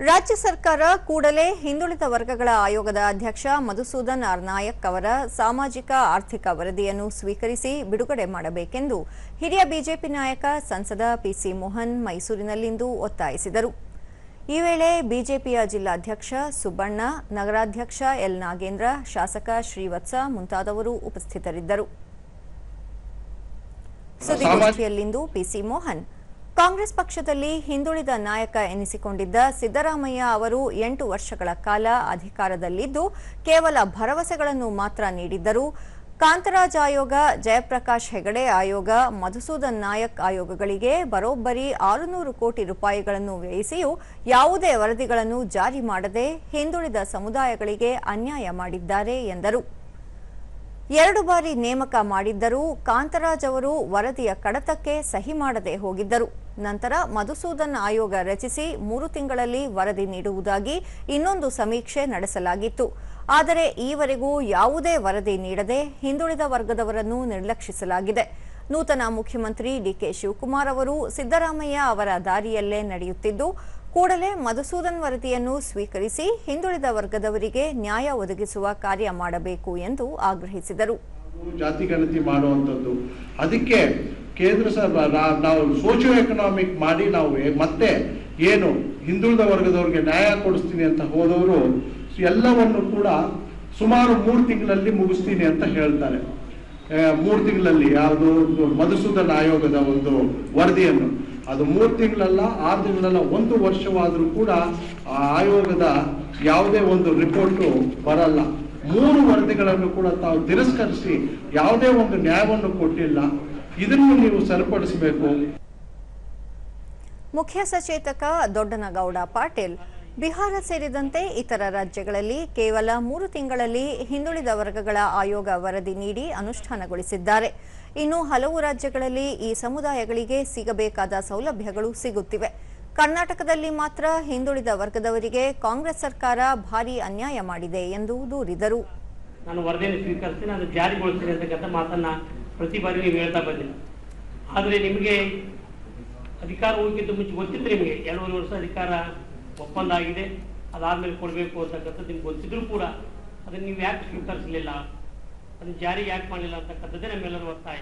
ರಾಜ್ಯ ಸರ್ಕಾರ ಕೂಡಲೇ ಹಿಂದುಳಿದ ವರ್ಗಗಳ ಆಯೋಗದ ಅಧ್ಯಕ್ಷ ಮಧುಸೂದನ್ ಆರ್ ನಾಯಕ್ ಅವರ ಸಾಮಾಜಿಕ ಆರ್ಥಿಕ ವರದಿಯನ್ನು ಸ್ವೀಕರಿಸಿ ಬಿಡುಗಡೆ ಮಾಡಬೇಕೆಂದು ಹಿರಿಯ ಬಿಜೆಪಿ ನಾಯಕ ಸಂಸದ ಪಿಸಿ ಮೋಹನ್ ಮೈಸೂರಿನಲ್ಲಿಂದು ಒತ್ತಾಯಿಸಿದರು. ಈ ವೇಳೆ ಬಿಜೆಪಿಯ ಜಿಲ್ಲಾಧ್ಯಕ್ಷ ಸುಬ್ಬಣ್ಣ, ನಗರಾಧ್ಯಕ್ಷ ಎಲ್ ನಾಗೇಂದ್ರ, ಶಾಸಕ ಶ್ರೀವತ್ಸ ಮುಂತಾದವರು ಉಪಸ್ಥಿತರಿದ್ದರು. ಸುದ್ದಿಗೋಷ್ಠಿಯಲ್ಲಿಂದು ಪಿಸಿ ಮೋಹನ್, ಕಾಂಗ್ರೆಸ್ ಪಕ್ಷದಲ್ಲಿ ಹಿಂದುಳಿದ ನಾಯಕ ಎನಿಸಿಕೊಂಡಿದ್ದ ಸಿದ್ದರಾಮಯ್ಯ ಅವರು 8 ವರ್ಷಗಳ ಕಾಲ ಅಧಿಕಾರದಲ್ಲಿದ್ದು ಕೇವಲ ಭರವಸೆಗಳನ್ನು ಮಾತ್ರ ನೀಡಿದ್ದರು. ಕಾಂತರಾಜ್ ಆಯೋಗ, ಜಯಪ್ರಕಾಶ್ ಹೆಗಡೆ ಆಯೋಗ, ಮಧುಸೂದನ್ ನಾಯಕ್ ಆಯೋಗಗಳಿಗೆ ಬರೋಬ್ಬರಿ 600 ಕೋಟಿ ರೂಪಾಯಿಗಳನ್ನು ವ್ಯಯಿಸಿಯೂ ಯಾವುದೇ ವರದಿಗಳನ್ನು ಜಾರಿ ಮಾಡದೆ ಹಿಂದುಳಿದ ಸಮುದಾಯಗಳಿಗೆ ಅನ್ಯಾಯ ಮಾಡಿದ್ದಾರೆ ಎಂದರು. 2 ಬಾರಿ ನೇಮಕ ಮಾಡಿದ್ದರೂ ಕಾಂತರಾಜ್ ಅವರು ವರದಿಯ ಕಡತಕ್ಕೆ ಸಹಿ ಮಾಡದೆ ಹೋಗಿದ್ದರು. ನಂತರ ಮಧುಸೂದನ್ ಆಯೋಗ ರಚಿಸಿ 3 ತಿಂಗಳಲ್ಲಿ ವರದಿ ನೀಡುವುದಾಗಿ ಇನ್ನೊಂದು ಸಮೀಕ್ಷೆ ನಡೆಸಲಾಗಿತ್ತು. ಆದರೆ ಈವರೆಗೂ ಯಾವುದೇ ವರದಿ ನೀಡದೆ ಹಿಂದುಳಿದ ವರ್ಗದವರನ್ನು ನಿರ್ಲಕ್ಷಿಸಲಾಗಿದೆ. ನೂತನ ಮುಖ್ಯಮಂತ್ರಿ ಡಿಕೆ ಶಿವಕುಮಾರ್ ಅವರು ಸಿದ್ದರಾಮಯ್ಯ ಅವರ ದಾರಿಯಲ್ಲೇ ನಡೆಯುತ್ತಿದ್ದು, ಕೂಡಲೇ ಮಧುಸೂದನ್ ವರದಿಯನ್ನು ಸ್ವೀಕರಿಸಿ ಹಿಂದುಳಿದ ವರ್ಗದವರಿಗೆ ನ್ಯಾಯ ಒದಗಿಸುವ ಕಾರ್ಯ ಮಾಡಬೇಕು ಎಂದು ಆಗ್ರಹಿಸಿದರು. ಜಾತಿ ಗಣತಿ ಮಾಡುವಂಥದ್ದು, ಅದಕ್ಕೆ ಕೇಂದ್ರ ಸರ್ಕಾರ ನಾವು ಸೋಶಿಯೋ ಎಕನಾಮಿಕ್ ಮಾಡಿ ನಾವು ಮತ್ತೆ ಏನು ಹಿಂದುಳಿದ ವರ್ಗದವರಿಗೆ ನ್ಯಾಯ ಕೊಡಿಸ್ತೀನಿ ಅಂತ ಹೋದವರು ಎಲ್ಲವನ್ನು ಕೂಡ ಸುಮಾರು 3 ತಿಂಗಳಲ್ಲಿ ಮುಗಿಸ್ತೀನಿ ಅಂತ ಹೇಳ್ತಾರೆ. 3 ತಿಂಗಳಲ್ಲಿ ಯಾವುದು ಮಧುಸೂದನ್ ಆಯೋಗದ ಒಂದು ವರದಿಯನ್ನು, ಅದು 3 ತಿಂಗಳಲ್ಲ, 6 ತಿಂಗಳಲ್ಲ, 1 ವರ್ಷವಾದರೂ ಕೂಡ ಆ ಆಯೋಗದ ಯಾವುದೇ ಒಂದು ರಿಪೋರ್ಟು ಬರಲ್ಲ. 3 ವರದಿಗಳನ್ನು ಕೂಡ ತಾವು ತಿರಸ್ಕರಿಸಿ ಯಾವುದೇ ಒಂದು ನ್ಯಾಯವನ್ನು ಕೊಟ್ಟಿಲ್ಲ. ಇದನ್ನು ನೀವು ಸರಿಪಡಿಸಬೇಕು. ಮುಖ್ಯ ಸಚೇತಕ ದೊಡ್ಡನಗೌಡ ಪಾಟೀಲ್, ಬಿಹಾರ ಸೇರಿದಂತೆ ಇತರ ರಾಜ್ಯಗಳಲ್ಲಿ ಕೇವಲ 3 ತಿಂಗಳಲ್ಲಿ ಹಿಂದುಳಿದ ವರ್ಗಗಳ ಆಯೋಗ ವರದಿ ನೀಡಿ ಅನುಷ್ಠಾನಗೊಳಿಸಿದ್ದಾರೆ. ಇನ್ನು ಹಲವು ರಾಜ್ಯಗಳಲ್ಲಿ ಈ ಸಮುದಾಯಗಳಿಗೆ ಸಿಗಬೇಕಾದ ಸೌಲಭ್ಯಗಳು ಸಿಗುತ್ತಿವೆ. ಕರ್ನಾಟಕದಲ್ಲಿ ಮಾತ್ರ ಹಿಂದುಳಿದ ವರ್ಗದವರಿಗೆ ಕಾಂಗ್ರೆಸ್ ಸರ್ಕಾರ ಭಾರಿ ಅನ್ಯಾಯ ಮಾಡಿದೆ ಎಂದು ದೂರಿದರು. ನಾನು ವರದಿಯನ್ನು ಸ್ವೀಕರಿಸ್ತೀನಿ, ಅದು ಜಾರಿಗೊಳಿಸ್ತೀನಿ ಅಂತಕ್ಕಂಥ ಮಾತನ್ನ ಪ್ರತಿ ಬಾರಿ ನೀವು ಹೇಳ್ತಾ ಬಂದಿಲ್ಲ. ಆದರೆ ನಿಮಗೆ ಅಧಿಕಾರ ಹೋಗಿದ್ದ ಮುಂಚೆ ಗೊತ್ತಿತ್ತು, ನಿಮಗೆ 2.5 ವರ್ಷ ಅಧಿಕಾರ ಒಪ್ಪಂದ ಆಗಿದೆ, ಅದಾದ್ಮೇಲೆ ಕೊಡಬೇಕು ಅಂತಕ್ಕಂಥದ್ದು ನಿಮ್ಗೆ ಗೊತ್ತಿದ್ರು ಕೂಡ ಅದನ್ನು ನೀವು ಯಾಕೆ ಸ್ವೀಕರಿಸಲಿಲ್ಲ, ಅದನ್ನು ಜಾರಿ ಯಾಕೆ ಮಾಡಲಿಲ್ಲ ಅಂತಕ್ಕಂಥದ್ದೇ ನಮ್ಮೆಲ್ಲರೂ ಒತ್ತಾಯ.